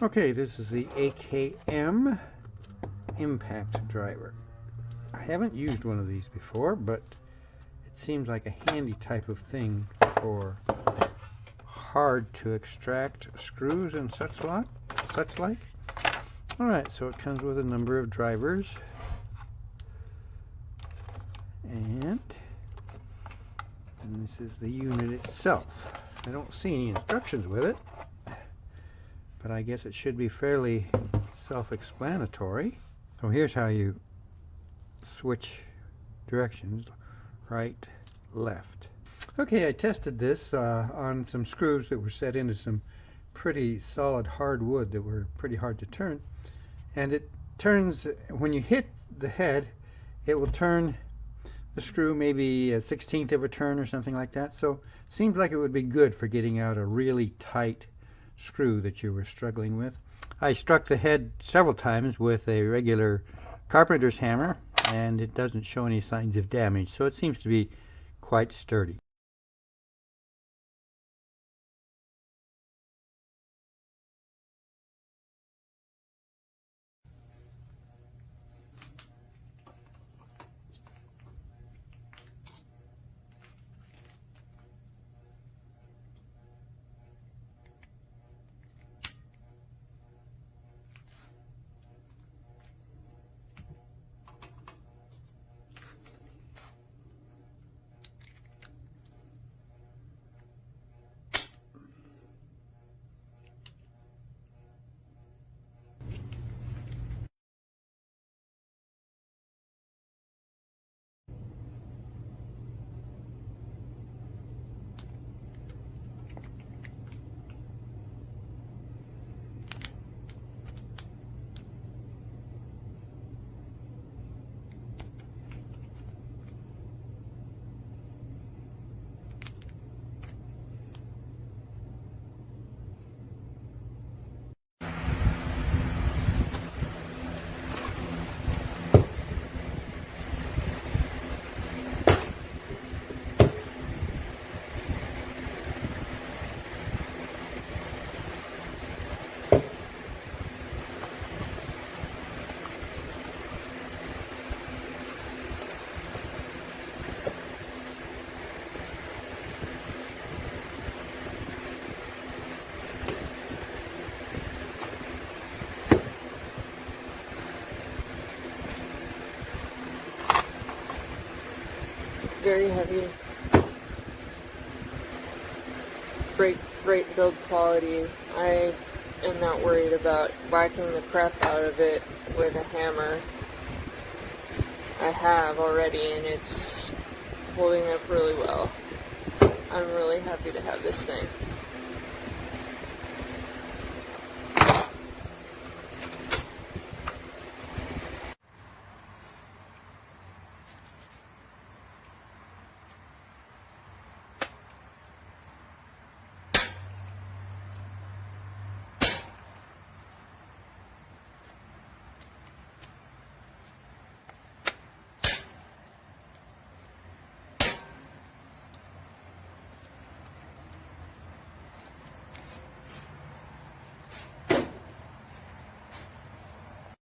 Okay, this is the AKM impact driver. I haven't used one of these before, but it seems like a handy type of thing for hard to extract screws and such like. Alright, so it comes with a number of drivers, and this is the unit itself. I don't see any instructions with it, but I guess it should be fairly self-explanatory. So here's how you switch directions, right, left. Okay, I tested this on some screws that were set into some pretty solid hard wood that were pretty hard to turn, and it turns, when you hit the head, it will turn the screw maybe a 1/16 of a turn or something like that. So it seems like it would be good for getting out a really tight screw that you were struggling with. I struck the head several times with a regular carpenter's hammer, and it doesn't show any signs of damage, so it seems to be quite sturdy. Very heavy. Great build quality. I am not worried about whacking the crap out of it with a hammer. I have already, and it's holding up really well. I'm really happy to have this thing.